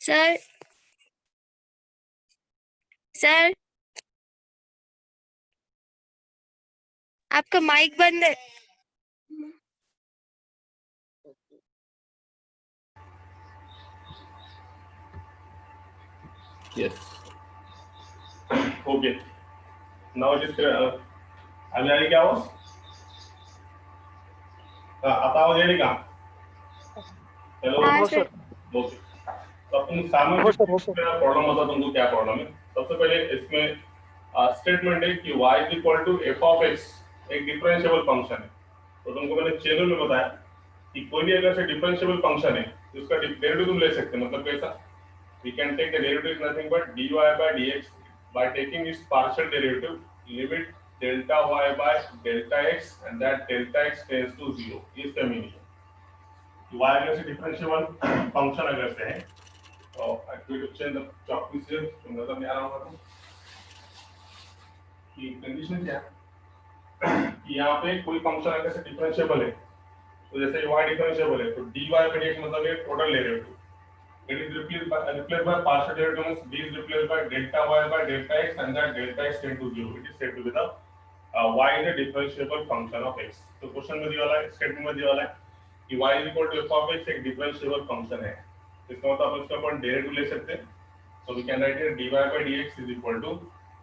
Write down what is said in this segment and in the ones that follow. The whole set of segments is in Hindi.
सर सर आपका माइक बंद है। Yes. Okay. Now it is अभी आ रही क्या आवाज? आता आवाज आ रही कहाँ? हेलो। हाँ सर। ओके। तो तुम सामने मेरा प्रॉब्लम होता तुमको क्या प्रॉब्लम है? सबसे पहले इसमें स्टेटमेंट है कि y is equal to f of x एक डिफरेंशिएबल फंक्शन है। तो तुमको मैंने चैनल में बताया कि कोई भी अगर से डिफरेंशिएबल फंक्शन है तो उसका डेरिवेटिव तुम ले सकते हैं। मतलब कैसा? We can take the derivative is nothing but dy by dx by taking its partial derivative, limit delta y by delta x and that delta x tends to 0. इसका मीनिंग है y अगर से डिफरेंशिएबल फंक्शन अगर से है तो एक्चुअली चेंज द चॉक से नजर नहीं आ रहा होगा कि कंडीशन क्या है कि यहाँ पे कोई फंक्शन अगर से डिफरेंशिएबल है तो जैसे y डिफरेंशिएबल है तो dy by dx मतलब है total derivative. It is replaced by partial derivative means d is replaced by delta y by delta x and that delta x tend to 0. It is said to be the y is a differentiable function of x. तो क्वेश्चन में दिया वाला है, स्टेटमेंट में दिया वाला है कि y is equal to f of x एक डिफरेंशिएबल फंक्शन है। इसका मतलब हम इसका अपन डेरिवेटिव ले सकते हैं। So we can write here dy by dx is equal to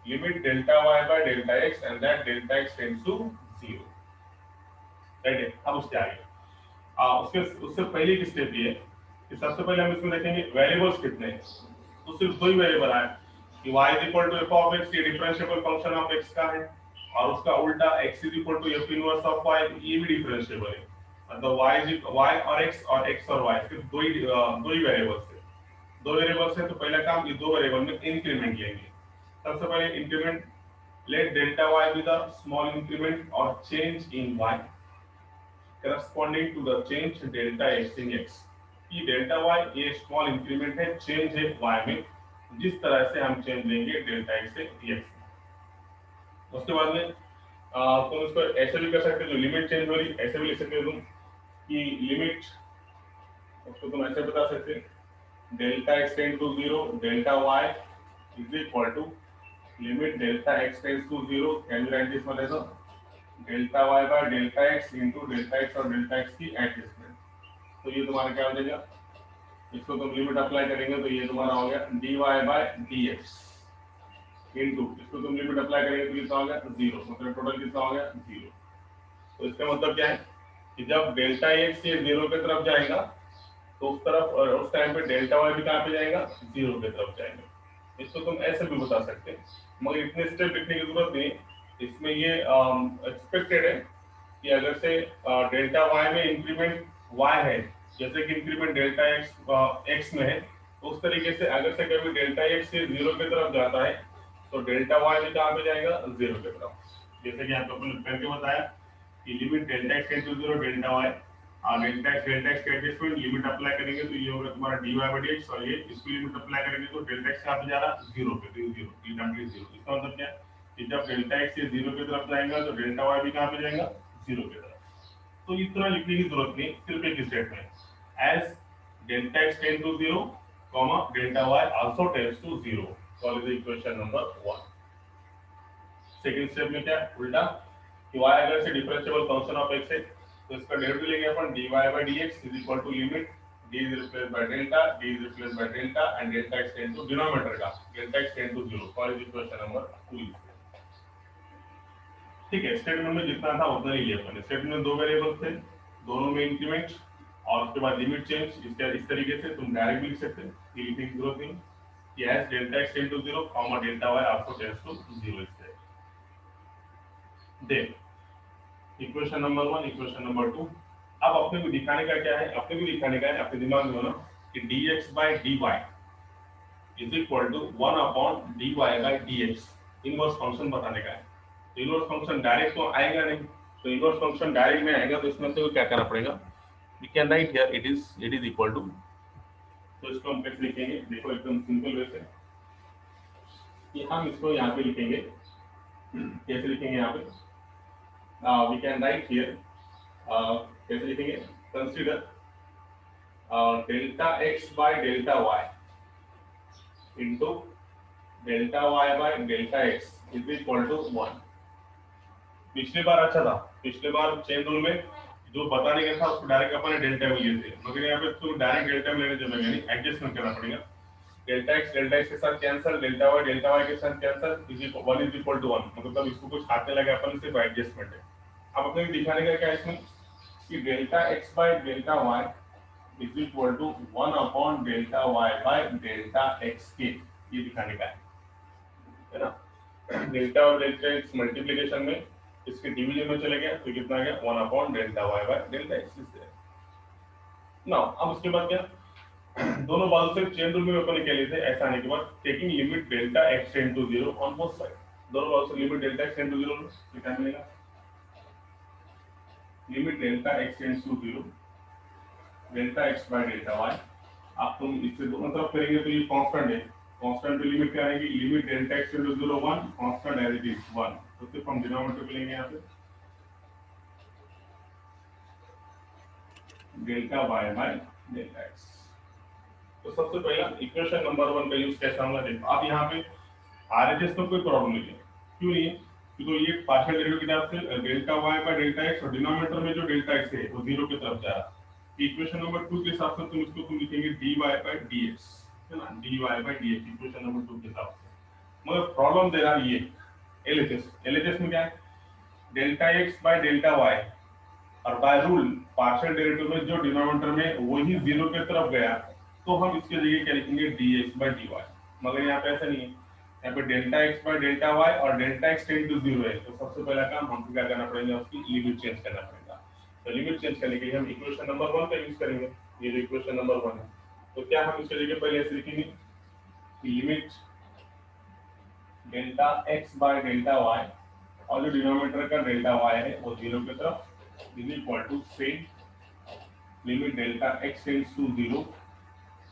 limit delta y by delta x and that delta x tends to 0. Right है। अब उसके आगे उसके उससे पहले की स्टेप ये है कि सबसे पहले हम इसमें देखेंगे वेरिएबल्स कितने हैं। तो सिर्फ दो ही वेरिएबल आए कि y is equal to f of x ये डिफरेंशिएबल फंक्शन ऑफ x का है और उसका उल्टा x is equal to f inverse of y ये भी डिफरेंशिएबल है। मतलब y और x और y सिर्फ दो ही वेरिएबल्स है। दो वेरिएबल्स है तो पहला काम ये दो वेरिएबल में इंक्रीमेंट लेंगे। सबसे पहले increment let delta y be the small increment or change in y corresponding to the change delta x in x। कि डेल्टा y ये स्मॉल इंक्रीमेंट है, चेंज है y में, जिस तरह से हम चेंज लेंगे डेल्टा x से x। उसके बाद में तुम इसको ऐसे भी कर सकते हो, जो लिमिट चेंज हो रही ऐसे भी लिख सकते हो तुम कि लिमिट उसको तुम ऐसे बता सकते हो delta x tend to 0 delta y is equal to limit delta x tends to 0 can you write this one as delta y by delta x into delta x और डेल्टा x की एडजस्टमेंट। तो ये तुम्हारा क्या हो जाएगा, इसको तुम लिमिट अप्लाई करेंगे तो ये तुम्हारा हो गया dy बाय dx इनटू इसको तुम लिमिट अप्लाई करेंगे तो कितना हो गया 0, मतलब टोटल कितना हो गया 0। तो इसका मतलब क्या है कि जब डेल्टा x ये 0 की तरफ जाएगा तो उस तरफ उस टाइम पे डेल्टा y भी कहां पे जाएगा 0 की तरफ जाएगा। इसको तुम ऐसे भी बता सकते हैं, मगर इतने स्टेप लिखने की जरूरत नहीं। इसमें ये एक्सपेक्टेड है कि अगर से डेल्टा y में इंक्रीमेंट y है, जैसे कि इंक्रीमेंट डेल्टा x में है, तो उस तरीके से अगर से कभी डेल्टा x से 0 की तरफ जाता है तो डेल्टा y भी कहां पे जाएगा 0 की तरफ। जैसे कि आपको अपन करके बताया कि limit delta x tend to 0 delta y और डेल्टा x के एडजस्टमेंट लिमिट अप्लाई करेंगे तो ये होगा तुम्हारा dy by dx और ये इसकी लिमिट अप्लाई करेंगे तो डेल्टा x कहां पे जा रहा 0 पे, तो 0 ये 0। इसका मतलब क्या है कि जब डेल्टा x से 0 की तरफ जाएगा तो डेल्टा y भी कहां पे जाएगा 0 की तरफ। तो इतना लिखने की जरूरत नहीं, सिर्फ एक statement as delta x tend to 0 comma delta y also tends to 0 solve the equation number 1। Second step में क्या उल्टा कि y अगर से डिफरेंशिएबल फंक्शन ऑफ x है तो इसका डेरिवेटिव लेंगे अपन dy by dx is equal to limit d is replaced by delta d is replaced by delta and delta x tend to denominator का delta x tend to 0 solve equation number 2। ठीक है, स्टेटमेंट में जितना था उतना ही लिया अपन। स्टेटमेंट में दो वेरिएबल थे, दोनों में इंक्रीमेंट और उसके बाद लिमिट चेंज। इस तरीके से तुम डायरेक्ट भी लिख सकते हो, ये लिखने की जरूरत नहीं कि as delta x tend to 0 comma delta y also tends to 0 इस तरह। Then equation number 1 equation number 2। अब अपने को दिखाने का क्या है, अपने को दिखाने का है अपने दिमाग में ना कि dx by dy is equal to 1 upon dy by dx inverse function बताने का है। तो इनवर्स फंक्शन डायरेक्ट तो आएगा नहीं, तो इनवर्स फंक्शन डायरेक्ट में आएगा तो इसमें से क्या करना पड़ेगा, we can write here it is equal to. तो इसको हम कैसे लिखेंगे, देखो एकदम सिंपल वे से कि हम इसको यहाँ पे लिखेंगे। कैसे लिखेंगे यहाँ पे, वी कैन राइट हियर कैसे लिखेंगे, consider delta x by delta y into delta Y by delta X is equal to 1। पिछली बार अच्छा था, पिछले बार चेन रूल में जो बताने का था उसको डायरेक्ट अपन ने डेल्टा में लिए थे, मगर यहाँ पे तो डायरेक्ट डेल्टा में लेने जमेगा नहीं, एडजस्टमेंट करना पड़ेगा। डेल्टा एक्स के साथ कैंसिल, डेल्टा वाई के साथ cancel, is equal 1 is equal to 1, मतलब इसको कुछ हाथ में लगा अपन सिर्फ एडजस्टमेंट है। अब अपने दिखाने का क्या इसमें कि delta x by delta Y is equal to 1 upon delta Y by delta X के, ये दिखाने का है ना। डेल्टा और डेल्टा एक्स मल्टीप्लिकेशन में इसके डिवीजन में चले गया तो कितना आ गया 1 upon delta Y by delta X is now. अब उसके बाद क्या, दोनों बाजू से चेन रूल में अपन ने क्या लिए थे, ऐसा आने के बाद taking limit delta x tend to 0 on both side, दोनों बाजू से limit delta x tend to 0 क्या मिलेगा, limit delta x tend to 0 delta x by delta Y. आप तुम इससे दोनों तरफ करेंगे तो ये कांस्टेंट है, कांस्टेंट की लिमिट क्या आएगी, limit delta x tend to 0 1, constant as it is 1, तो सिर्फ हम डिनोमिनेटर पे लेंगे यहाँ पे delta Y by delta X. तो सबसे पहला इक्वेशन नंबर 1 का यूज कैसा होगा देखो। अब यहाँ पे आरएचएस तो कोई प्रॉब्लम नहीं है, क्यों नहीं है, क्योंकि ये पार्शियल डेरिवेटिव की तरफ से delta Y by delta x और डिनोमिनेटर में जो डेल्टा एक्स है वो 0 की तरफ जा रहा है। इक्वेशन नंबर 2 के हिसाब से तुम इसको तुम लिखेंगे dy बाय dx, है ना, dy by dx equation number 2 के हिसाब से। मगर प्रॉब्लम दे रहा है ये एलएचएस में क्या है, delta x by delta y, और बाय रूल पार्शियल डेरिवेटिव में जो डिनोमिनेटर में वही 0 की तरफ गया तो हम इसके जगह क्या लिखेंगे dx बाय dy, मगर यहाँ पे ऐसा नहीं है, यहाँ पे delta x by delta y और डेल्टा एक्स टेंड टू 0 है, तो सबसे पहला काम हमको क्या करना पड़ेगा, उसकी लिमिट चेंज करना पड़ेगा। तो लिमिट चेंज करने के लिए हम इक्वेशन नंबर 1 का यूज करेंगे, ये जो इक्वेशन नंबर 1 है, तो क्या हम इसके जगह पहले ऐसे लिखेंगे कि limit delta x by delta y और जो डिनोमिनेटर का डेल्टा वाई है वो 0 की तरफ इज इक्वल टू से limit delta x tends to 0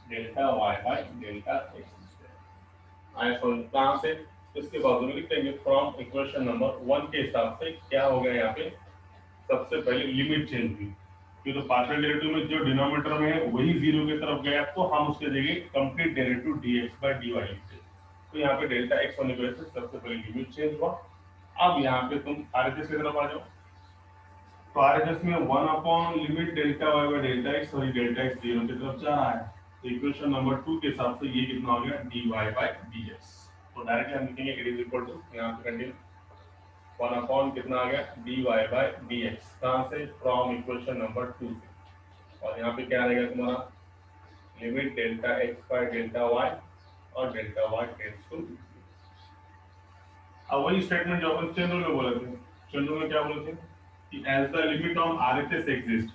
delta Y by delta x square. आया समझ कहां से, इसके बाद में लिख देंगे फ्रॉम इक्वेशन नंबर 1 के हिसाब से क्या हो गया, यहाँ पे सबसे पहले लिमिट चेंज हुई, क्योंकि तो पार्शियल डेरिवेटिव में जो डिनोमिनेटर में है वही 0 की तरफ गया तो हम उसके जगह complete derivative dx by dy लिखते हैं। तो यहाँ पे डेल्टा x होने की वजह से सबसे पहले लिमिट चेंज हुआ। अब यहाँ पे तुम आरएचएस की तरफ आ जाओ, तो आरएचएस में 1 upon limit delta y by delta x और डेल्टा x 0 की तरफ जा रहा है, तो इक्वेशन नंबर 2 के हिसाब से ये कितना हो गया dy बाय dx। तो डायरेक्टली हम लिखेंगे इट इज इक्वल टू, यहाँ पे कंटिन्यू 1 अपॉन कितना आ गया dy बाय dx, कहाँ से, फ्रॉम इक्वेशन नंबर 2 से, और यहाँ पे क्या रहेगा तुम्हारा limit delta x by delta y और डेल्टा y टेंड्स टू। अब वही स्टेटमेंट जो अपन चेन रूल में बोले थे, चेन रूल में क्या बोले थे कि as the limit on RHS exist,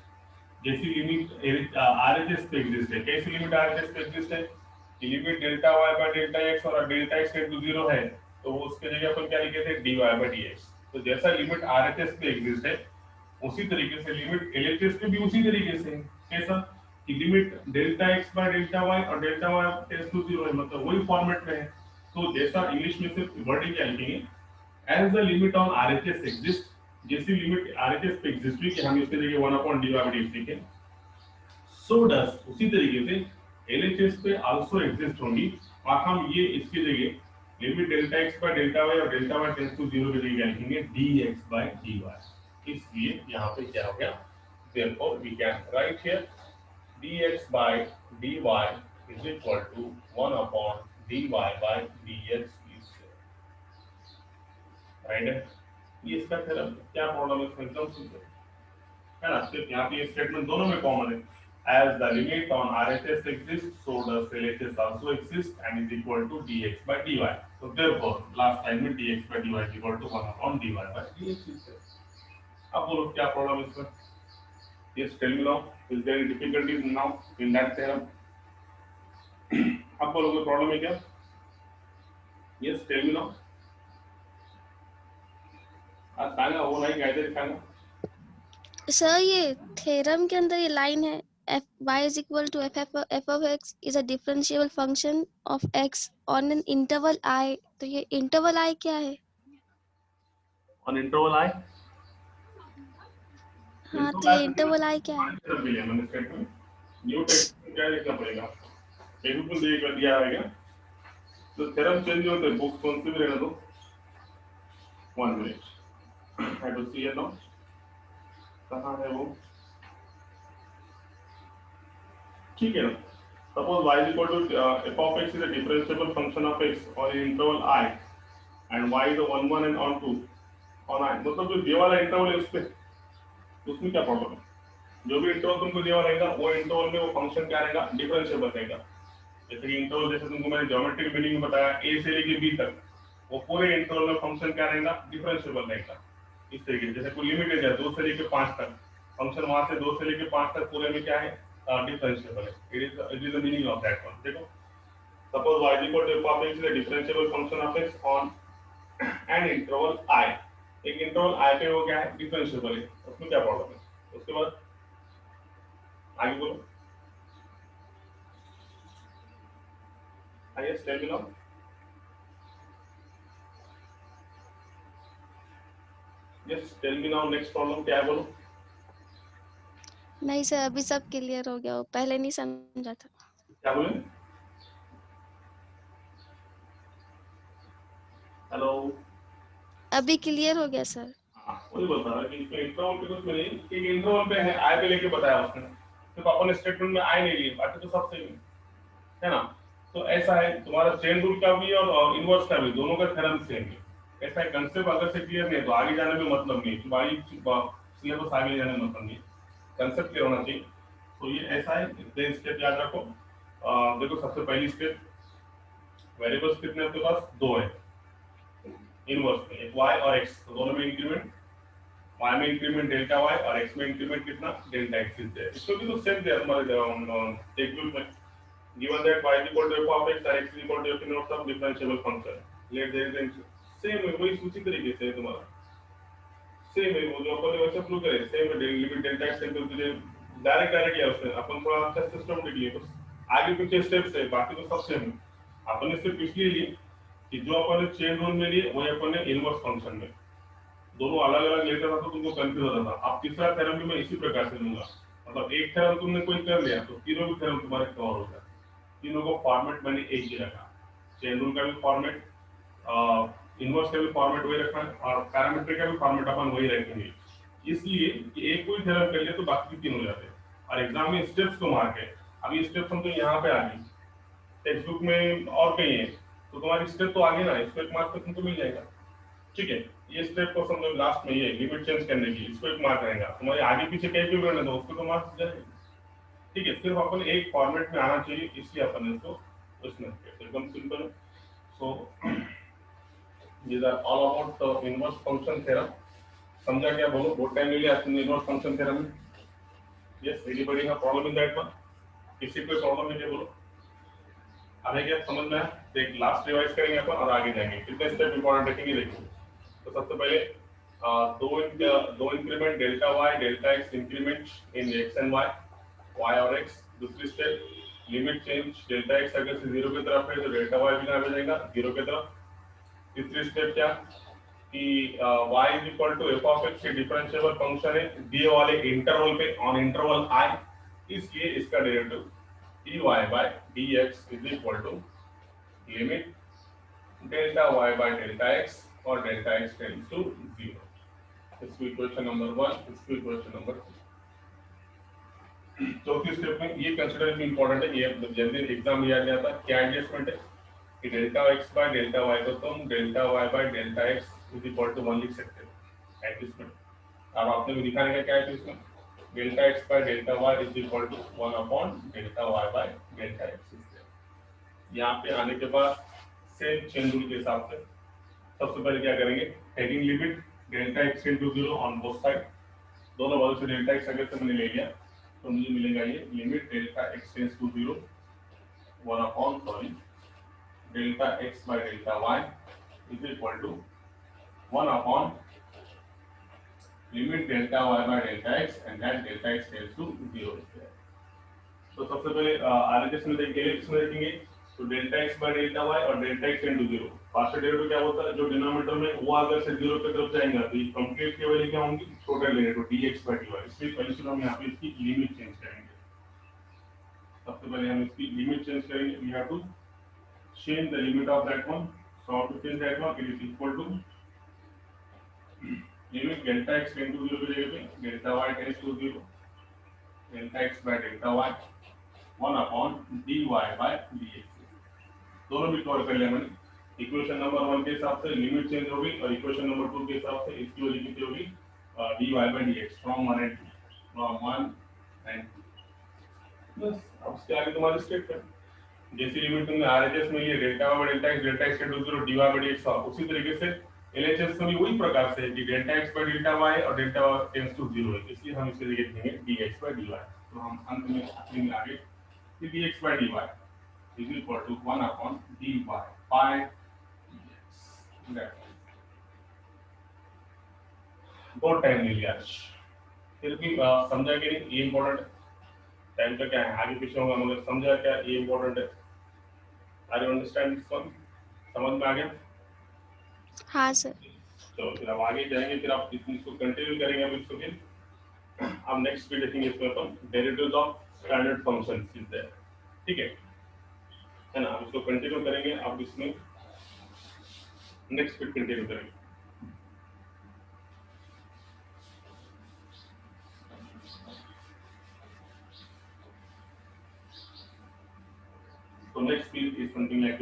जैसी लिमिट आरएचएस पे एग्जिस्ट है, कैसी लिमिट आरएचएस पे एग्जिस्ट है कि limit delta Y by delta x और डेल्टा एक्स टेंड टू 0 है, तो उसके जगह अपन क्या लिखे थे dy बाय dx। तो जैसा लिमिट आरएचएस पे एग्जिस्ट है उसी तरीके से लिमिट एलएचएस पे भी उसी तरीके से है। कैसा कि limit delta x by delta y और डेल्टा वाई टेंड्स टू 0 है, मतलब वही फॉर्मेट में है। तो जैसा इंग्लिश में सिर्फ वर्डिंग क्या लिखेंगे, as the limit on RHS exist, जैसी लिमिट आरएचएस पे एग्जिस्ट हुई कि हम इसके जगह 1 अपॉन dy बाय dx लिखें, सो डस उसी तरीके से एलएचएस पे आल्सो एग्जिस्ट होंगी, और हम ये इसके जगह limit delta x by delta y और डेल्टा वाई टेंड्स टू 0 की जगह लिखेंगे dx बाय dy। इसलिए यहाँ पे क्या हो गया, therefore we can write here dx by dy is equal to 1 upon dy by dx is right। ये इसका थ्योरम, क्या प्रॉब्लम है इसमें, एकदम सिंपल है ना, सिर्फ यहाँ पे ये स्टेटमेंट दोनों में कॉमन है, as the limit on RHS exists so does LHS also exist and is equal to dx by dy, so therefore last time में dx by dy is equal to 1 upon dy by dx is there। अब बोलो क्या प्रॉब्लम है इसमें, yes tell me now, is there any difficulties now in that theorem? अब बोलो कोई प्रॉब्लम है क्या, yes tell me now। आज सांगा वो नहीं गाइडेड सांगा सर ये थ्योरम के अंदर ये लाइन है f y is equal to f of x is a differentiable function of x on an interval I, तो ये interval I क्या है, on interval I, हाँ तो ये interval I क्या है, सब मिले मैंने स्टेटमेंट न्यू टेक्स्ट में क्या लिखना पड़ेगा, टेबल को दिया गया तो थ्योरम चेंज होते हैं, बुक्स कौन सी भी रहने दो। 1 minute, I to see it now, कहाँ है वो, ठीक है ना। Suppose y is equal to f of x is a differentiable function of x on an interval I and y is a 1 1 and on 2 on I, मतलब जो ये वाला इंटरवल है उसमें क्या प्रॉब्लम है, जो भी इंटरवल तुमको दिया हुआ रहेगा वो इंटरवल में वो फंक्शन क्या रहेगा, डिफरेंशिएबल रहेगा। जैसे कि इंटरवल, जैसे तुमको मैंने ज्योमेट्रिक मीनिंग में बताया a से लेके b तक, वो पूरे इंटरवल में फंक्शन क्या रहेगा, डिफरेंशिएबल रहेगा। इस तरीके से जैसे कोई लिमिट है 2 से लेके 5 तक, फंक्शन वहां से 2 से लेके 5 तक पूरे में क्या है, डिफरेंशिएबल है। It is the meaning of that one. देखो suppose y equal to f of x is a differentiable function of x on an interval I, एक इंटरवल I पे वो क्या है, डिफरेंशिएबल है, उसमें क्या प्रॉब्लम है। उसके बाद आगे बोलो, आइए tell me now. Yes tell me now, next problem क्या है बोलो। नहीं सर, अभी सब क्लियर हो गया, वो पहले नहीं समझा था। क्या बोले, हेलो। अभी क्लियर हो गया सर। हाँ वही बता रहा कि इसमें इंटरवल पे कुछ नहीं, एक इंटरवल पे है आई पे लेके बताया उसने, सिर्फ अपन स्टेटमेंट में आई नहीं लिए, बाकी तो सब सही है ना। तो ऐसा है तुम्हारा चेन रूल का भी और इनवर्स का भी, दोनों का थ्योरम सेम है। ऐसा है कंसेप्ट अगर से क्लियर नहीं है तो आगे जाने में मतलब नहीं, सिलेबस आगे जाने में मतलब नहीं, कंसेप्ट क्लियर होना चाहिए। तो ये ऐसा है, इतने स्टेप याद रखो। देखो सबसे पहली स्टेप, वेरिएबल्स कितने आपके पास, दो है इनवर्स में, एक y और x, तो दोनों में इंक्रीमेंट, y में इंक्रीमेंट डेल्टा y और x में इंक्रीमेंट कितना, डेल्टा x इज देयर। इसको भी तो सेम दिया तुम्हारे टेक्स्ट में, given that y is equal to f of x और x is equal to f inverse of differentiable function, let there is same है, वही उसी तरीके से है तुम्हारा, सेम है वो जो अपन ने वैसे प्रूव करे, सेम है। Limit delta x tend to direct किया उसने, अपन थोड़ा अच्छा सिस्टम लिख लिए, बस आगे पीछे स्टेप्स है, बाकी तो सब सेम है। अपन ने सिर्फ इसलिए लिए कि जो अपन ने चेन रूल में लिए वही अपन ने इनवर्स फंक्शन में, दोनों अलग अलग लेता था तो तुमको कंफ्यूज होता था। अब तीसरा थ्योरम भी मैं इसी प्रकार से लूंगा, मतलब एक थ्योरम तुमने कोई कर लिया तो तीनों भी थ्योरम तुम्हारे कवर हो जाए। तीनों को फॉर्मेट मैंने एक ही रखा, चेन रूल का भी फॉर्मेट, इनवर्स का भी फॉर्मेट वही रखना है और पैरामीट्रिक का भी फॉर्मेट अपन वही रखेंगे, इसलिए कि एक कोई थ्योरम कर लिया तो बाकी तीन हो जाते हैं। और एग्जाम में स्टेप्स को मार्क है, अभी स्टेप्स हम तो यहाँ पे आ गई, टेक्स्ट बुक में और कहीं है, तो तुम्हारी स्टेप तो आगे ना, इसको एक मार्क तो तुमको मिल जाएगा। ठीक है, ये स्टेप को समझो, लास्ट में ये लिमिट चेंज करने की, इसको एक मार्क रहेगा, तुम्हारे आगे पीछे कहीं भी रहने दो उसको तो मार्क्स जाएगा। ठीक है, सिर्फ अपन एक फॉर्मेट में आना चाहिए, इसलिए अपन इसको उसमें एकदम सिंपल है। सो these are all about the inverse function theorem। समझा क्या, बोलो, बहुत टाइम ले लिया तुमने इनवर्स फंक्शन थ्योरम में। Yes anybody have problem in that one, किसी को प्रॉब्लम है क्या बोलो, हमें क्या समझ में आया। देख लास्ट रिवाइज करेंगे अपन और आगे जाएंगे, कितने स्टेप इंपॉर्टेंट रखेंगे देखो। तो सबसे पहले दो increment delta y delta x increment in x and y, y और एक्स। दूसरी step limit change, delta x अगर से जीरो की तरफ है तो डेल्टा वाई भी कहाँ पे जाएगा, जीरो की तरफ। तीसरी स्टेप क्या कि y is equal to f of x, differentiable function है दिए वाले इंटरवल पे ऑन इंटरवल i, इसलिए इसका derivative dy by dx is equal to limit delta y by delta x और डेल्टा x टेंड्स टू 0। इसकी इक्वेशन नंबर 1, इसकी इक्वेशन नंबर 2। चौथी स्टेप में ये कंसीडर इंपॉर्टेंट है, ये जल्दी एग्जाम में याद नहीं आता, क्या एडजस्टमेंट है कि delta x by delta y को तुम delta y by delta x is equal to 1 लिख सकते हो एडजस्टमेंट। अब आपने भी दिखाने का क्या है, इसमें delta x by delta y is equal to 1 upon delta y by delta x। यहाँ पे आने के बाद सेम चेन रूल के हिसाब से सबसे पहले क्या करेंगे, taking limit delta x into 0 on both side, दोनों बगल से डेल्टा x अगर से मैंने ले लिया तो मुझे मिलेगा ये limit delta x tends to 0 1 upon sorry delta x by delta y is equal to 1 upon limit delta y by delta x and that delta x tends to 0 is there। तो सबसे पहले आरएचएस में देखेंगे, किसमें देखेंगे, तो delta x by delta y और delta x tend to 0, partial derivative क्या होता है, जो डिनोमिनेटर में वो अगर से 0 की तरफ जाएगा तो ये कंप्लीट की वैल्यू क्या होगी, total derivative dx by dy। इसलिए पहले चलो हम यहाँ पे इसकी लिमिट चेंज करेंगे। सबसे पहले हम इसकी लिमिट चेंज करेंगे, we have to change the limit of that one. So how to change that one? It is equal to limit delta x tend to 0 की जगह पे delta y tends to 0, delta x by delta y 1 upon dy by dx. दोनों भी कवर कर लिया मैंने। इक्वेशन नंबर 1 के हिसाब से लिमिट चेंज होगी और इक्वेशन नंबर 2 के हिसाब से इसकी वैल्यू कितनी होगी? dy by dx from 1 and 2, from 1 and 2। बस अब इसके आगे तुम्हारी स्टेट कर, जैसी लिमिट तुमने आरएचएस में लिए delta y by delta x tend to 0 dy by dx था, उसी तरीके से एलएचएस में भी वही प्रकार से है कि delta x by delta y और डेल्टा y टेंड्स टू 0 है, इसलिए हम इसे लिखेंगे dx by dy। तो हम अंत में लिखेंगे आगे कि dx by dy is equal to 1 upon dy by dx। बहुत टाइम ले लिया आज, फिर भी समझा कि नहीं ये इंपॉर्टेंट है। टाइम का क्या है, आगे पीछे होगा मगर समझा क्या ये इंपॉर्टेंट है। Are you understand this one? समझ में आ गया? हाँ सर। तो फिर अब आगे जाएंगे, फिर आप इसको कंटिन्यू करेंगे। अब इसको फिर अब नेक्स्ट भी देखेंगे इसमें अपन derivatives of standard functions is there, ठीक है ना। अब इसको कंटिन्यू करेंगे, अब इसमें नेक्स्ट फिर कंटिन्यू करेंगे। So next field is something like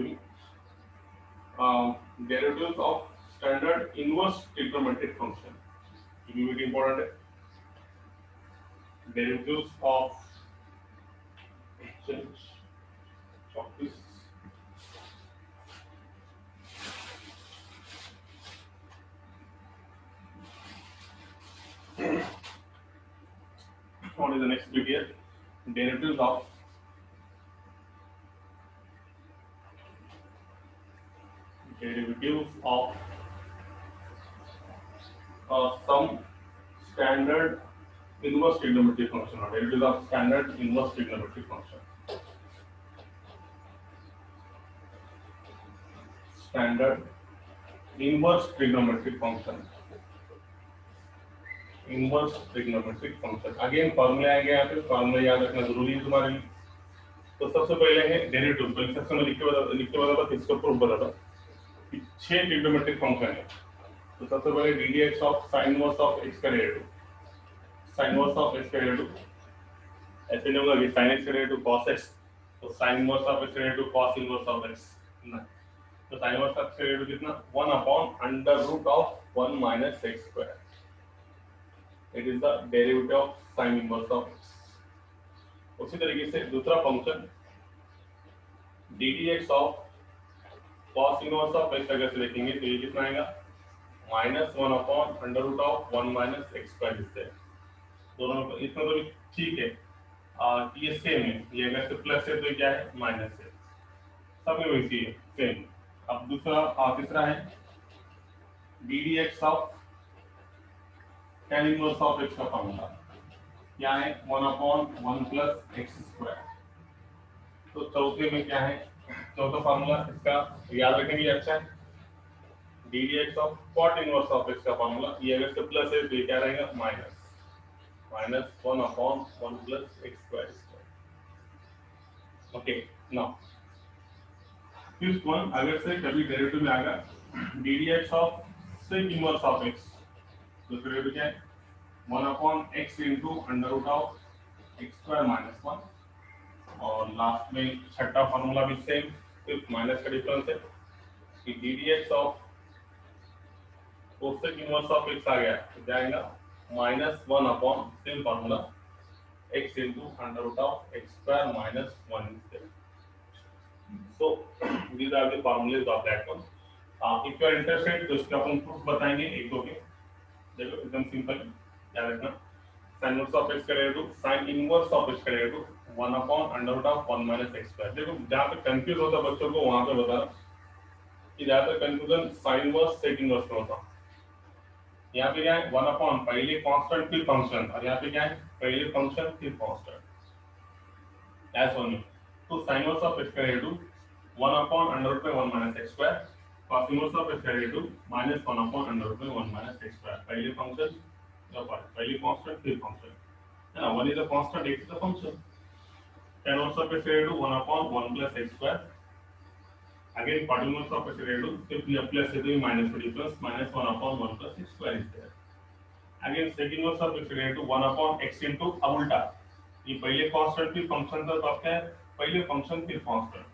derivatives of standard inverse trigonometric function. It will be very important. Derivatives of this what is the next bit here? Derivatives of some standard inverse trigonometric function, or derivatives of standard inverse trigonometric function. Standard inverse trigonometric function. Inverse trigonometric function. Again formula आएंगे यहाँ पे, फॉर्मूला याद रखना जरूरी है तुम्हारे लिए। तो सबसे पहले है डेरिवेटिव, पहले सबसे मैं लिख के बताता इसका प्रूफ बताता। 6 ट्रिग्नोमेट्रिक फंक्शन है, तो सबसे पहले d d x of sine inverse of x का derivative, sine inverse of x का डेरिवेटिव ऐसे नहीं होगा कि साइन एक्स का डेरिवेटिव cos x, तो साइन इनवर्स ऑफ एक्स का derivative cos inverse of x ना, तो साइन इनवर्स ऑफ एक्स का डेरिवेटिव कितना 1 upon under root of 1 minus x square, it is the derivative of sine inverse of x। उसी तरीके से दूसरा function d d x of cos inverse of x अगर से लिखेंगे तो ये कितना आएगा -1 upon under root of 1 minus x square इससे। दोनों इसमें तो ठीक है, ये सेम है, ये अगर से प्लस है तो क्या है माइनस है, सब में वैसी है सेम। अब दूसरा तीसरा है d d x of tan inverse of x का फॉर्मूला क्या है 1 अपॉन 1 प्लस एक्स स्क्वायर। तो चौथे में क्या है, चौथा फॉर्मूला इसका याद रखेंगे अच्छा है, d d x of cot inverse of x का फॉर्मूला, ये अगर से प्लस है तो ये क्या रहेगा minus 1 upon 1 plus x square. Okay now fifth one, अगर से कभी डेरिवेटिव में आएगा d d x of sec inverse of x, तो डेरिवेटिव क्या है 1 upon x into under root of x square minus 1। और लास्ट में छठा फॉर्मूला भी सेम, सिर्फ माइनस का डिफरेंस है कि d d x of cosec inverse of x आ गया तो जाएगा -1 upon same formula x into under root of x square minus 1। So these are the formulas of that one. If you are interested तो इसका अपन प्रूफ बताएंगे एक दो के। देखो एकदम सिंपल याद रखना, sin इनवर्स ऑफ x का derivative sin inverse of x का derivative 1 upon under root of 1 minus x square. देखो जहाँ पे कंफ्यूज होता है बच्चों को वहाँ पे बता कि ज्यादातर confusion sin inverse sec inverse में होता। यहाँ पे क्या है 1 अपॉन पहले कांस्टेंट फिर फंक्शन, और यहाँ पे क्या है पहले फंक्शन फिर कांस्टेंट ऐसा होने। तो sin इनवर्स ऑफ x का डेरिवेटिव 1 अपॉन अंडर रूट में 1 minus x square, cos inverse of x का डेरिवेटिव -1 अपॉन अंडर रूट में 1 माइनस x स्क्वायर। पहले फंक्शन या पहले कांस्टेंट फिर फंक्शन है ना, 1 is a constant, x is a function. tan inverse of x का derivative 1 upon 1 plus x square. Again, part inverse of x equal to simply plus से तो ये minus में difference minus 1 upon 1 plus x square is there. Again, sec inverse of x equal to 1 upon x into अब उल्टा ये पहले कांस्टेंट फिर फंक्शन था, तो अब क्या है, पहले फंक्शन फिर कांस्टेंट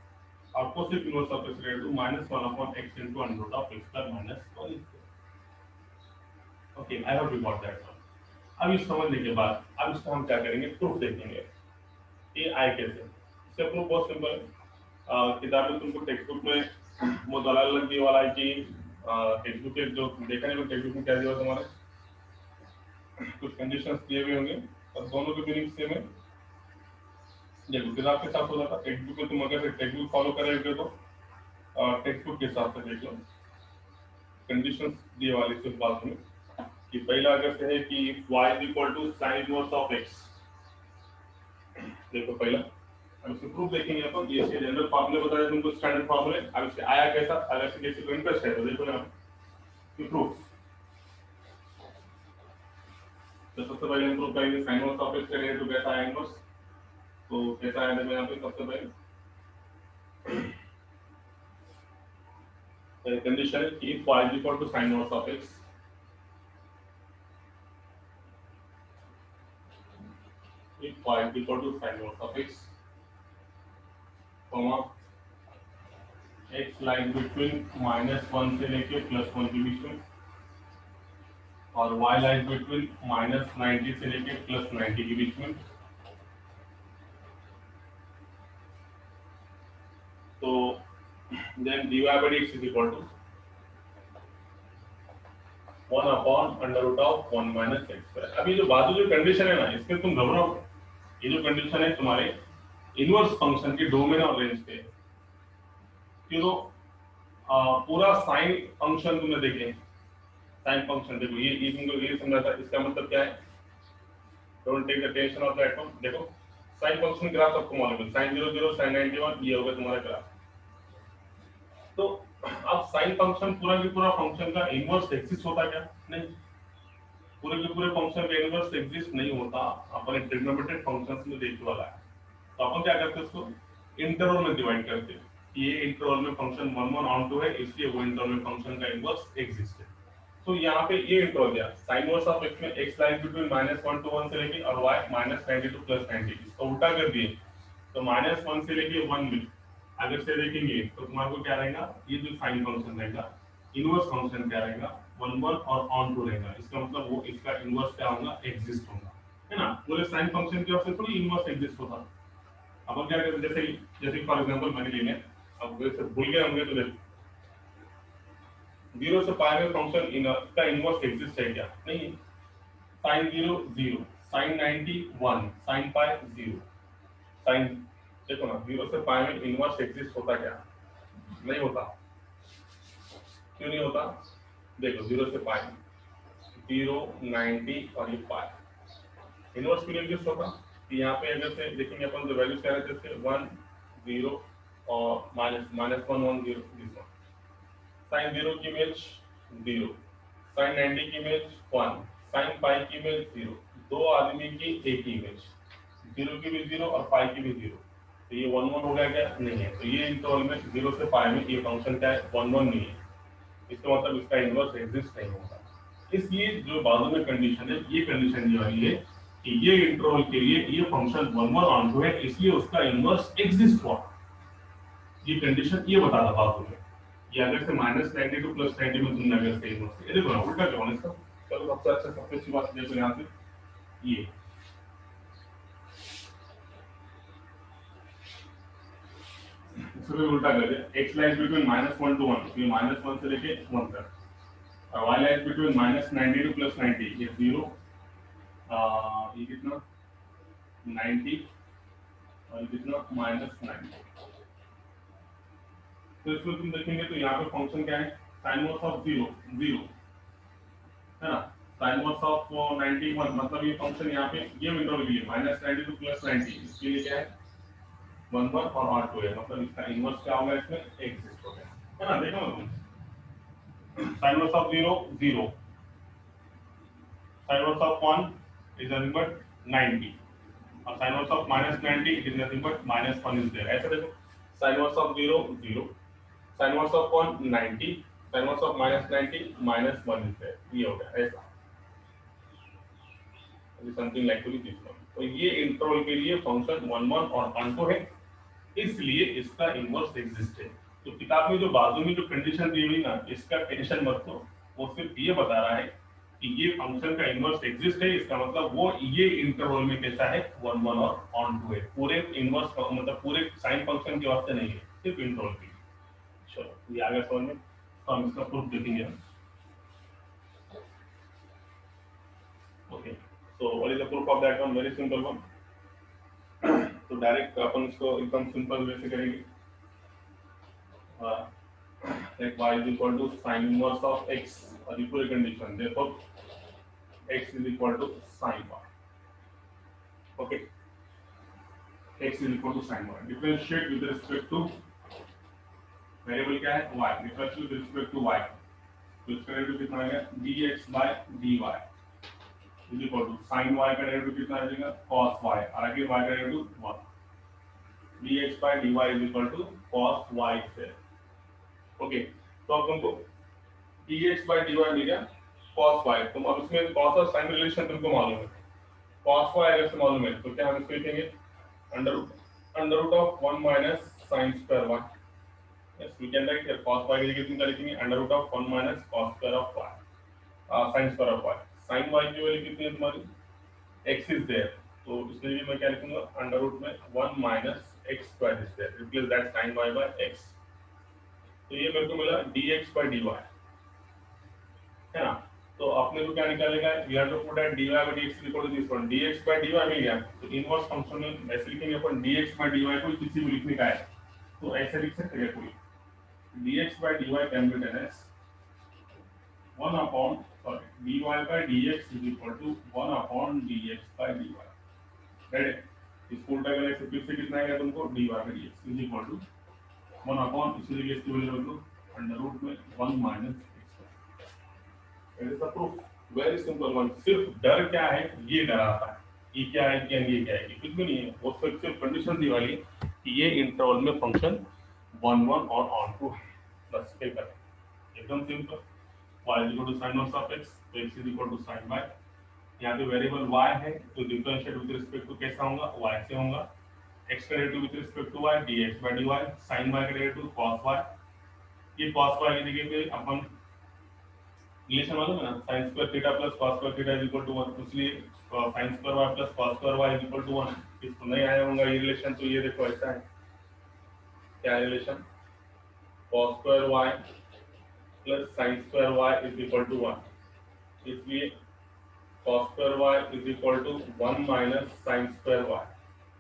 और cosec inverse of x equal to minus 1 upon x into under root of x square minus 1 is there. Okay, I hope you got that one. अब इस समझने के बाद अब इसका हम क्या करेंगे, प्रूफ देखेंगे ये आए कैसे। इसका प्रूफ बहुत सिंपल है। किताब में तुमको टेक्स्ट बुक में वो दलाल लगी वाला है कि टेक्स्ट बुक के जो देखा नहीं, टेक्स्ट बुक में क्या दिया हुआ तुम्हारे कुछ कंडीशंस दिए हुए होंगे और दोनों के मीनिंग सेम है। देखो किताब के साथ होता था, टेक्स्ट बुक में तुम अगर टेक्स्ट बुक फॉलो करोगे तो टेक्स्ट बुक के हिसाब से देख लो कंडीशंस दिए वाली सिर्फ बात में कि पहला अगर से है कि y is equal to sin inverse of x। देखो पहला अब इसको प्रूफ देखेंगे अपन, ये इसके जनरल फार्मूले बताया तुमको, स्टैंडर्ड फार्मूले। अब इसके आया कैसा, अगर से किसी को इंटरेस्ट है तो देखो ना ये प्रूफ। तो सबसे पहले हम प्रूफ करेंगे sin inverse of x करेंगे तो कैसा आया इनवर्स, तो कैसा आया देखो यहाँ पे सबसे पहले कंडीशन है कि y is equal to sin inverse of x, if y is equal to sin inverse of x, comma x line between -1 से लेके +1 के बीच में और y लाइन बिटवीन -90 से लेके +90 के बीच में। तो then dy by dx is equal to 1 upon under root of 1 minus x square। अभी जो बाजू जो कंडीशन है ना, इसमें तुम घबराओ, ये जो कंडीशन है तुम्हारे इनवर्स फंक्शन के डोमेन और रेंज पे, क्यों पूरा साइन फंक्शन तुमने देखे, साइन फंक्शन देखो ये तुमको ये समझा था, इसका मतलब क्या है, don't take the tension of that one. देखो साइन फंक्शन ग्राफ सबको मालूम है, sin 0 0 sin 91 ये होगा तुम्हारा ग्राफ। तो अब साइन फंक्शन पूरा के पूरा फंक्शन का इनवर्स एग्जिस्ट होता क्या, नहीं, पूरे के पूरे फंक्शन का इनवर्स एग्जिस्ट नहीं होता, अपने ट्रिग्नोमेट्रिक फंक्शंस में देखने वाला है। तो अपन क्या करते हैं, उसको इंटरवल में डिवाइड करते हैं, ये इंटरवल में फंक्शन 1 1 ऑन 2 है, इसलिए वो इंटरवल में फंक्शन का इनवर्स एग्जिस्ट है। तो यहाँ पे ये इंटरवल दिया sin इनवर्स ऑफ x में x लाइन बिटवीन -1 to 1 से लेके और y -90 to +90, इसको उल्टा कर दिए तो -1 से लेके 1 में अगर से देखेंगे तो तुम्हारे को क्या रहेगा, ये जो साइन फंक्शन रहेगा इनवर्स फंक्शन क्या रहेगा 1 1 और ऑन 2 रहेगा। इसका मतलब वो इसका इनवर्स क्या होगा, एग्जिस्ट होगा, है ना। पूरे साइन फंक्शन की वजह से थोड़ी इनवर्स एग्जिस्ट होता। अब क्या करते, जैसे फॉर एग्जांपल मान लीजिए अब वैसे भूल गए होंगे तो देखो 0 से पाई में फंक्शन का इनवर्स एग्जिस्ट है क्या, नहीं, sin 0 0, sin 90 1, sin पाई 0, sin देखो ना 0 से पाई में इनवर्स एग्जिस्ट होता क्या, नहीं होता। क्यों नहीं होता, देखो 0 से पाई 0 90 और ये पाई इनवर्स क्यों एग्जिस्ट होता, यहाँ पे अगर से देखेंगे अपन जो वैल्यूज क्या रहते हैं 1 0 और -1 1 0 दिस वन, sin 0 की इमेज 0, sin 90 की इमेज 1, sin पाई की इमेज 0, दो आदमी की एक ही इमेज, 0 की भी 0 और पाई की भी 0, तो ये 1 1 हो गया क्या, नहीं है। तो ये इंटरवल में 0 से पाई में ये फंक्शन क्या है 1 1 नहीं है, इसका मतलब इसका इनवर्स एग्जिस्ट नहीं होगा। इसलिए जो बाजू में कंडीशन है, ये कंडीशन ये वाली है कि ये इंटरवल के लिए ये फंक्शन 1 1 ऑन टू है, इसलिए उसका इनवर्स एग्जिस्ट हुआ। ये कंडीशन ये बता रहा बाजू में, ये अगर से -90 to +90 में तुमने अगर से इनवर्स, ये देखो ना उल्टा क्या होना इसका, चलो सबसे अच्छा सबसे अच्छी बात देखो यहाँ से ये इसको भी उल्टा कर दे, x लाइज बिटवीन -1 to 1, ये -1 से लेके 1 तक, और y लाइज बिटवीन -90 to +90, ये 0 ये कितना 90 और ये कितना -90। तो इसमें तुम देखेंगे तो यहाँ पे फंक्शन क्या है sin इनवर्स ऑफ 0 0, है ना, sin इनवर्स ऑफ 91, मतलब ये फंक्शन यहाँ पे ये विंडो के लिए -90 to +90, इसके लिए क्या है 1 1 और ऑड 2 है, मतलब इसका इनवर्स क्या होगा, इसमें एग्जिस्ट हो गया, है ना। देखो तुम sin inverse of 0 0, sin inverse of 1 is nothing but 90 और sin inverse of -90 is nothing but -1 is there. ऐसा देखो sin inverse of 0 0, sin inverse of 1 90, sin inverse of -90 -1 is there, ये हो गया ऐसा, something like to be this one. तो ये इंटरवल के लिए फंक्शन 1 1 और 1 2 है, इसलिए इसका इनवर्स एग्जिस्ट है। तो किताब में जो बाजू में जो कंडीशन दी हुई ना, इसका टेंशन मत लो, वो सिर्फ ये बता रहा है कि ये फंक्शन का इनवर्स एग्जिस्ट है, इसका मतलब वो ये इंटरवल में कैसा है 1 1 और ऑन टू है, पूरे इनवर्स मतलब पूरे साइन फंक्शन के वास्ते नहीं है, सिर्फ इंटरवल के लिए। चलो ये आ गया समझ में, तो हम इसका प्रूफ देखेंगे। Okay, so what is the proof of that one? Very simple one. तो डायरेक्ट अपन इसको एकदम सिंपल वे से करेंगे। like y is equal to sin inverse of x, और ये पूरी condition, therefore x is equal to sin y. Okay, x is equal to sin y. Differentiate with respect to variable क्या है y, differentiate with respect to y, तो इसका डेरिवेटिव कितना आएगा dx by dy is equal to sin y का डेरिवेटिव कितना आ जाएगा cos y, और आगे y का derivative 1, dx by dy is equal to cos y से। ओके, तो अब तुमको dx by dy मिल गया cos y, तुम अब इसमें cos और sin रिलेशन तुमको मालूम है, cos y अगर से मालूम है तो क्या हम इसको लिखेंगे under root of 1 minus sin square y। Yes, we can write here cos y की जगह तुम क्या लिखेंगे under root of 1 minus cos square of y, sin square of y। sin y की वैल्यू कितनी है तुम्हारी, x इज देयर, तो इसके लिए मैं क्या लिखूंगा अंडर रूट में 1 minus x square is there, replace that sin y by x। तो ये मेरे को मिला dx by dy, है ना। तो अपने को क्या निकालेगा, we have to put that dy by dx is equal to this one, dx by dy मिल गया, तो इनवर्स फंक्शन में ऐसे लिखेंगे अपन dx by dy को किसी भी लिखने का है तो ऐसे लिख सकते हैं कोई, dx by dy can be written as 1 upon dy by dx is equal to 1 upon dx by dy, right. इसको उल्टा करने से फिर से कितना आएगा तुमको dy by dx is equal to 1 upon, इसी जगह इसकी वैल्यू रख लो अंडर रूट में 1 minus x। It is the proof, very simple one. सिर्फ डर क्या है, ये डराता है, ये क्या है कि ये क्या है, कुछ भी नहीं है, वो सिर्फ कंडीशन दी वाली कि ये इंटरवल में फंक्शन 1 1 और ऑन टू है, बस ये करें, एकदम simple. y is equal to sin inverse of x, तो x is equal to sin y, यहाँ पे वेरिएबल y है तो डिफरेंशिएट विद रिस्पेक्ट टू कैसा होगा y से होगा, x का derivative with respect to y dx by dy, sin y का डेरिवेटिव cos y, ये cos y की जगह पे अपन रिलेशन मालूम है ना, sin square theta plus cos square theta is equal to 1, इसलिए sin square y plus cos square y is equal to 1। इसको नहीं आया होगा ये रिलेशन, तो ये देखो ऐसा है, क्या relation, cos square y plus sin square y is equal to 1, इसलिए cos square y is equal to 1 minus sin square y,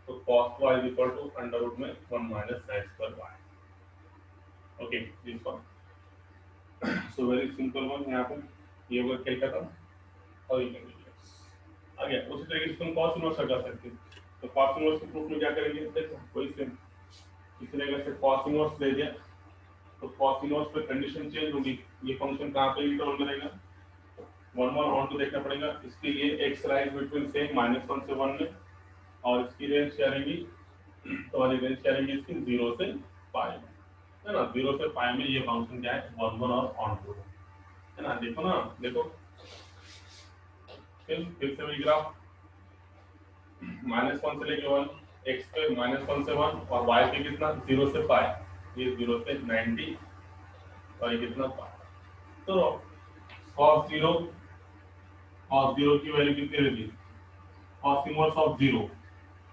तो cos y is equal to under root में 1 minus sin square y। Okay, this one, so very simple one, यहाँ पे ये वर्क क्या खत्म, और ये कैन आ गया। उसी तरीके से तुम cos इनवर्स लगा सकते हो, तो cos इनवर्स के प्रूफ में क्या करेंगे, देखो कोई सेम, किसी ने अगर से cos इनवर्स दे दिया तो cos इनवर्स पे कंडीशन चेंज होगी, ये फंक्शन कहाँ पे इंटरवल में रहेगा 1 1 ऑन टू देखना पड़ेगा, इसके लिए x राइज बिटवीन सेम -1 से 1 में, और इसकी रेंज क्या रहेगी, तुम्हारी रेंज क्या रहेगी इसकी 0 से पाई में, है ना। 0 से पाई में ये फंक्शन क्या है 1 1 और ऑन टू है ना। देखो ना, देखो फिर से वही ग्राफ, -1 से लेके 1, x पे -1 से 1, और y पे कितना 0 से पाई, ये 0 से 90, और ये कितना पाई, तो cos 0 की वैल्यू कितनी रहती, cos inverse of 0,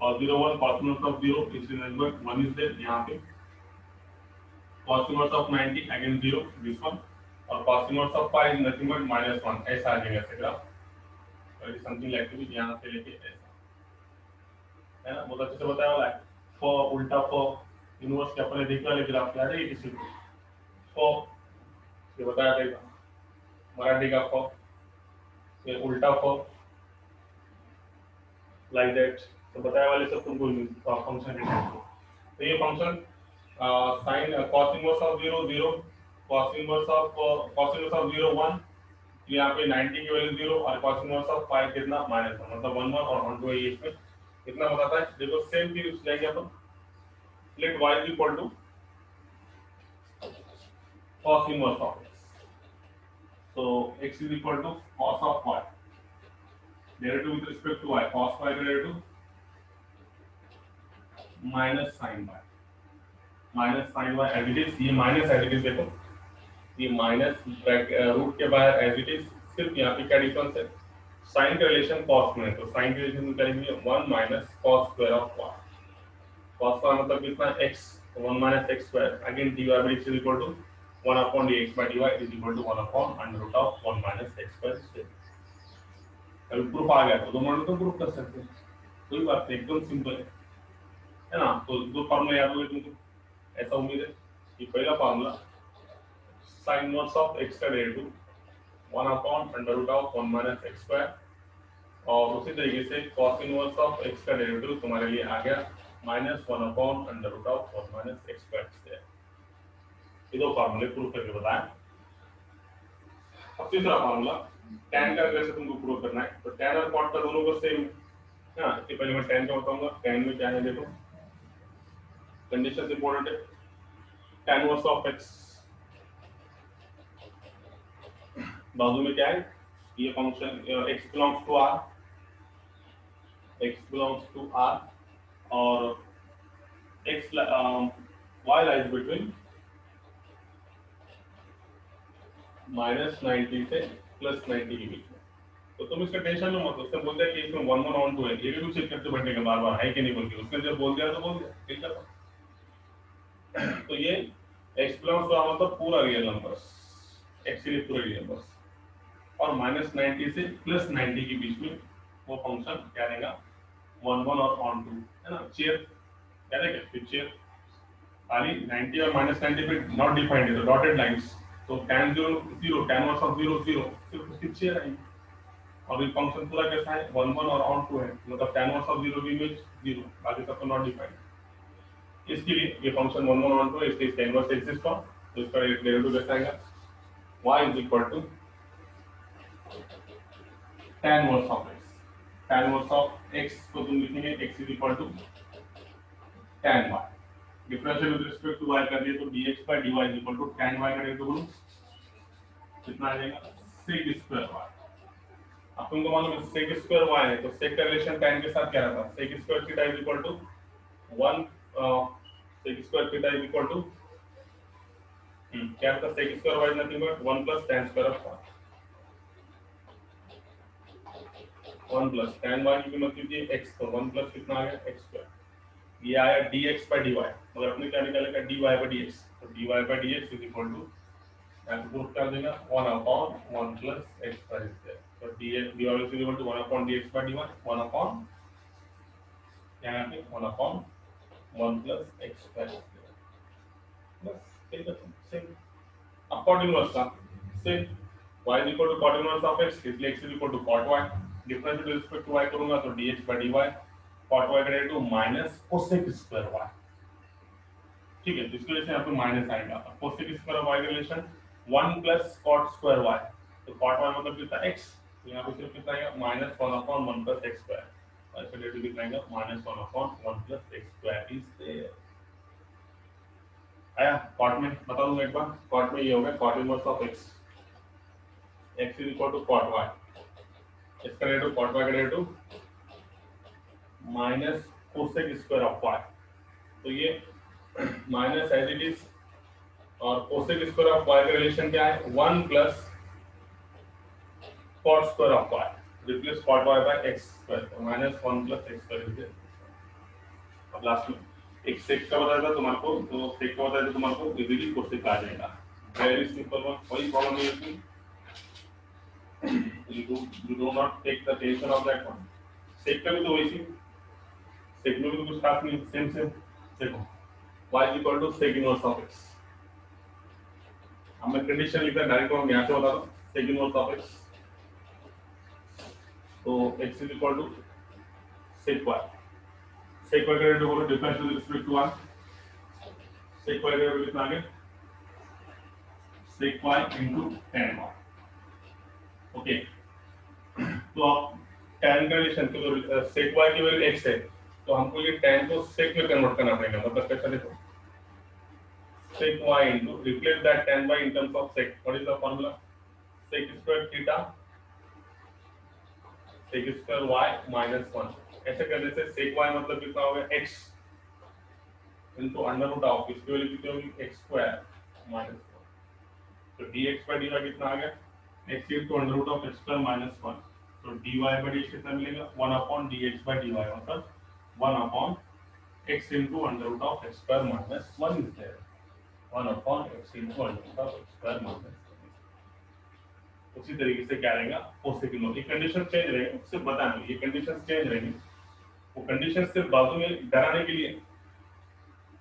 cos 0 1, cos inverse of 0 इसलिए नंबर 1 इज देयर, यहाँ पे cos inverse of 90 again 0 this one, और cos inverse of pi is nothing but -1, ऐसा आ जाएगा ऐसे ग्राफ, और समथिंग लाइक टू बी यहाँ से लेके ऐसा, है ना। बहुत अच्छे से बताया वाला है, फॉर उल्टा फॉर इनवर्स के अपने देखने वाले ग्राफ याद है किसी को, फॉर ये बताया था मराठी का फॉर, ये उल्टा फॉर लाइक दैट, तो बताया वाले सब तुमको फंक्शन है। तो ये function sin cos inverse of 0 0, cos inverse of 0 1, यहाँ पे 90 की वैल्यू 0, और cos इनवर्स ऑफ पाई कितना -1, मतलब 1 1 और 1 2 है, इसमें कितना बताता है, देखो सेम चीज जाएंगे अपन, let y is equal to cos inverse of x. So x is equal to cos of y. Derivative with respect to y, cos y derivative minus sin y. Minus sine y as it is, ये माइनस एज इट इज देखो, ये माइनस रूट के बाहर एज इट इज, सिर्फ यहाँ पे क्या डिफरेंस है, साइन का रिलेशन कॉस में है, तो साइन के रिलेशन में करेंगे 1 minus cos square of y. Cos का मतलब कितना x, 1 minus x square, again dy by dx is equal to 1 upon dx by dy is equal to 1 upon under root of 1 minus x square. अभी प्रूफ आ गया तो दो मॉडल तो प्रूफ कर सकते हैं, कोई बात नहीं, एकदम सिंपल है ना. तो दो फॉर्मूला याद हो गए तुमको, ऐसा उम्मीद है कि पहला formula sine inverse of x का derivative 1 upon under root of 1 minus x square, और उसी तरीके से cos इनवर्स ऑफ x का डेरिवेटिव तुम्हारे लिए आ गया minus 1 upon under root of 1 minus x square. ये दो फॉर्मूले प्रूव करके बताएं. अब तीसरा फॉर्मूला tan का अगर से तुमको प्रूव करना है, तो tan और cot का दोनों को सेम है ना. इससे पहले मैं tan का बताऊंगा. tan में क्या है देखो, कंडीशन इंपॉर्टेंट है. tan इनवर्स ऑफ x बाजू में क्या है, ये function x belongs to r, x belongs to r, और x y lies between minus 90 से प्लस 90 के बीच में. तो तुम इसका टेंशन लो मत, उसने बोल दिया कि इसमें 1 1 ऑन 2 है, ये भी कुछ चेक करते बैठने का बार बार है कि नहीं बोल के, उसने जब बोल दिया तो बोल दिया, ठीक है. तो ये x बिलोंग्स टू r मतलब पूरा रियल नंबर्स, x के लिए पूरे रियल नंबर्स, और माइनस 90 से प्लस 90 के बीच में वो फंक्शन क्या रहेगा, 1 1 और ऑन 2 है ना. चेयर क्या रहेगा, फिर चेयर खाली 90 और माइनस 90 पे नॉट डिफाइंड है, तो डॉटेड लाइंस, तो tan 0 0, tan इनवर्स ऑफ 0 0, सिर्फ उसकी चेयर आएगी. और ये फंक्शन पूरा कैसा है, 1 1 और ऑन 2 है, मतलब tan इनवर्स ऑफ 0 की इमेज 0, बाकी सब तो नॉट डिफाइंड. इसके लिए ये फंक्शन 1 1 ऑन 2 है, इसलिए इसका इनवर्स एग्जिस्ट हो, तो इसका डेरिवेटिव कैसा आएगा, y is equal to tan inverse of x. tan inverse of x को तुम लिखेंगे x is equal to tan y. Differential with respect to y कर दिए तो dx by dy is equal to tan y का डेरिवेटिव कितना आ जाएगा, sec स्क्वायर y. अब तुमको मालूम है sec स्क्वायर y है, तो sec का रिलेशन tan के साथ क्या रहता है, sec square theta is equal to 1 sec square theta is equal to क्या रहता है, sec square y is nothing but 1 plus tan square of y. 1 plus tan y की कीमत कितनी है x, तो 1 प्लस कितना आ गया x स्क्वायर, ये आया dx by dy, मगर अपने क्या निकालेगा dy by dx, तो dy by dx is equal to ऐसे प्रूफ कर देगा 1 अपॉन 1 प्लस x स्क्वायर है, तो dx dy is equal to 1 upon dx by dy, 1 upon यहाँ पे 1 अपॉन 1 प्लस x स्क्वायर, बस ठीक है. सेम अब cot इनवर्स का same, y is equal to cot inverse of x, इसलिए x is equal to cot y. Difference with respect to y करूंगा तो dx by dy, cot y का derivative minus cosec square y, ठीक है. तो इसकी वजह से यहाँ पे माइनस आएगा. cosec स्क्वायर y का relation 1 plus cot square y, तो cot y मतलब कितना x, तो यहाँ पे सिर्फ कितना आएगा minus 1 upon 1 plus x square, और इसका डेरिवेटिव कितना आएगा minus 1 upon 1 plus x square is there. आया. cot में बता दूंगा एक बार, cot में ये होगा cot inverse of x, x is equal to cot y, इसका डेरिवेटिव cot y का derivative minus cosec square of y, तो ये माइनस एज इट इज, और cosec स्क्वायर ऑफ y का रिलेशन क्या है, 1 plus cot square of y, replace cot y by x square, तो minus 1 plus x square is. अब लास्ट में एक sec का बताया था तुम्हारे को, तो sec का बताया था तुम्हारे को, इजीली cosec आ जाएगा. वेरी सिंपल वन, कोई प्रॉब्लम नहीं है इसमें. you do not take the tension of that one. sec का भी तो वैसी, sec में भी तो कुछ खास नहीं, सेम सेम. देखो y is equal to sec inverse of x, अब मैं कंडीशन लिखता डायरेक्ट हम यहाँ से बता दो, sec inverse of x, तो x is equal to sec y. sec y का डेरिवेटिव बोलो difference with respect to y, sec y का डेरिवेटिव कितना आ गया, sec y into tan y. Okay. तो अब tan का रिलेशन, तो sec y की वैल्यू x है, तो हमको ये tan को sec में कन्वर्ट करना पड़ेगा, मतलब कैसा देखो sec y into replace that tan y in terms of sec. What is the formula? Sec square theta sec square y minus 1. ऐसे करने से sec y मतलब कितना हो गया x into under root of इसकी वैल्यू कितनी होगी x square minus 1. तो dx by dy कितना आ गया x into under root of x square minus 1. तो dy by dx कितना मिलेगा 1 upon dx by dy मतलब 1 upon x into under root of x square minus 1 is there. 1 upon x into under root of x square minus 1. उसी तरीके से क्या रहेगा कोसेक लो ये कंडीशन चेंज रहेगा सिर्फ बताने ये कंडीशन चेंज रहेंगे वो कंडीशन सिर्फ बाजू में डराने के लिए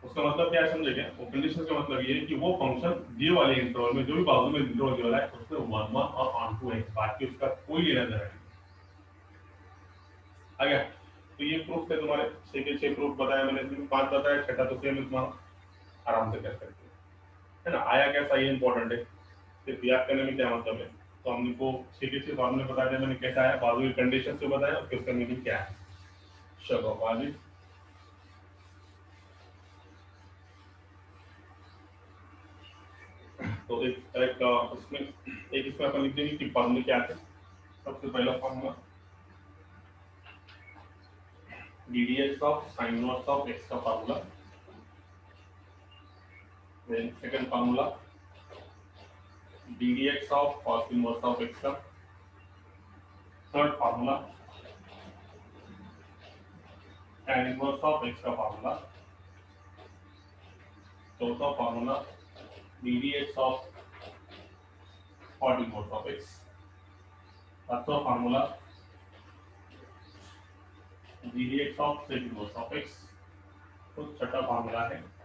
उसका मतलब क्या समझेगा वो कंडीशन का मतलब ये है कि वो फंक्शन दिए वाले इंटरवल में जो भी बाजू में इंटरवल दिया है उसमें 1 1 और ऑन टू x बाकी उसका कोई लेना देना नहीं आ गया तो ये प्रूफ थे तुम्हारे 6 के 6 प्रूफ बताया मैंने इसमें 5 बताया छठा तो सेम तुम्हारा आराम से कर सकते है ना आया कैसा ये इंपॉर्टेंट है सिर्फ याद करने में क्या मतलब है तो हमने को 6 के 6 फॉर्मूले बता दिया मैंने कैसा है बाजू की कंडीशन से बताया और उसका मीनिंग क्या है चलो आगे तो एक उसमें एक इसमें अपन लिख देंगे कि फॉर्मूले क्या थे सबसे पहला formula ddx of sin inverse of x का formula then second formula ddx of cos inverse of x का third formula tan inverse of x का फॉर्मूला चौथा formula ddx of cot inverse of x पांचवा formula ddx of sec inverse of x तो छठा फॉर्मूला है